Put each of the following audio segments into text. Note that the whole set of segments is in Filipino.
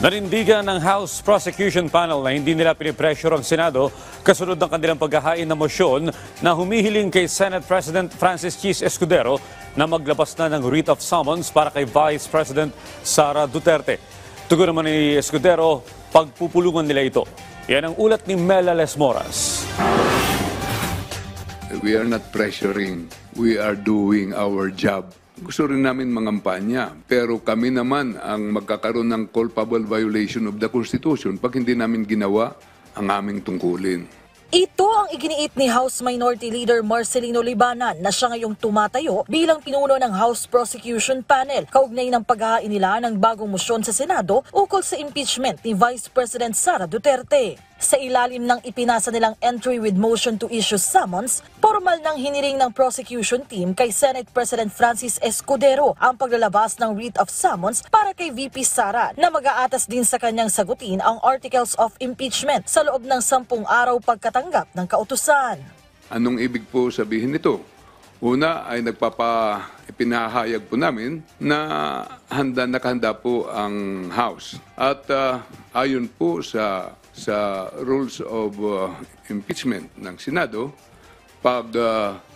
Nanindigan ng House Prosecution Panel na hindi nila pinipressure ang Senado kasunod ng kanilang paghahain na mosyon na humihiling kay Senate President Francis Chis Escudero na maglabas na ng writ of summons para kay Vice President Sara Duterte. Tugon naman ni Escudero, pagpupulungan nila ito. Yan ang ulat ni Mela Lesmoras. We are not pressuring. We are doing our job. Gusto rin namin mangampanya, pero kami naman ang magkakaroon ng culpable violation of the Constitution pag hindi namin ginawa ang aming tungkulin. Ito ang iginiit ni House Minority Leader Marcelino Libanan na siya ngayong tumatayo bilang pinuno ng House Prosecution Panel kaugnay ng paghahain nila ng bagong mosyon sa Senado ukol sa impeachment ni Vice President Sara Duterte. Sa ilalim ng ipinasa nilang entry with motion to issue summons, formal nang hiniring ng prosecution team kay Senate President Francis Escudero ang paglalabas ng writ of summons para kay VP Sara na mag-aatas din sa kanyang sagutin ang articles of impeachment sa loob ng 10 araw pagkatanggap ng kautusan. Anong ibig po sabihin nito? Una ay ipinahayag po namin na nakahanda po ang House. At ayon po sa rules of impeachment ng Senado, pag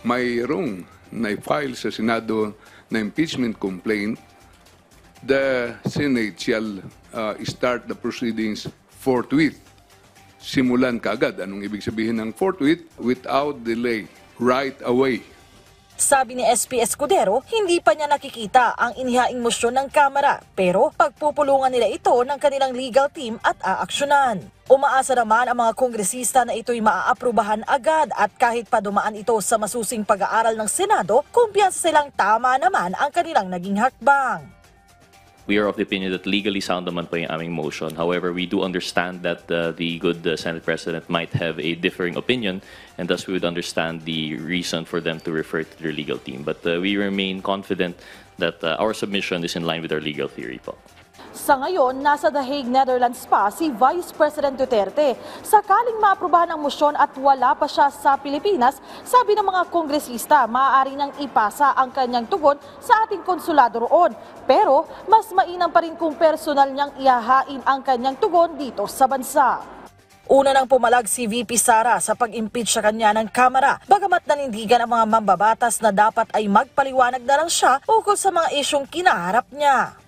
mayroong na-file sa Senado na impeachment complaint, the Senate shall start the proceedings forthwith. Simulan kaagad. Anong ibig sabihin ng forthwith? Without delay, right away. Sabi ni SP Escudero, hindi pa niya nakikita ang inihaing mosyon ng Kamara, pero pagpupulungan nila ito ng kanilang legal team at aaksyonan. Umaasa naman ang mga kongresista na ito'y maaaprubahan agad at kahit pa dumaan ito sa masusing pag-aaral ng Senado, kumpiyansa silang tama naman ang kanilang naging hakbang. We are of the opinion that legally sound naman po yung aming motion. However, we do understand that the good Senate President might have a differing opinion, and thus we would understand the reason for them to refer to their legal team. But we remain confident that our submission is in line with our legal theory po. Sa ngayon, nasa The Hague, Netherlands pa si Vice President Duterte. Sakaling maaprubahan ang mosyon at wala pa siya sa Pilipinas, sabi ng mga kongresista, maaari nang ipasa ang kanyang tugon sa ating konsulado roon. Pero mas mainam pa rin kung personal niyang ihahain ang kanyang tugon dito sa bansa. Una nang pumalag si VP Sara sa pag-impeach sa kanya ng Kamara, bagamat nanindigan ang mga mambabatas na dapat ay magpaliwanag na lang siya ukol sa mga isyong kinaharap niya.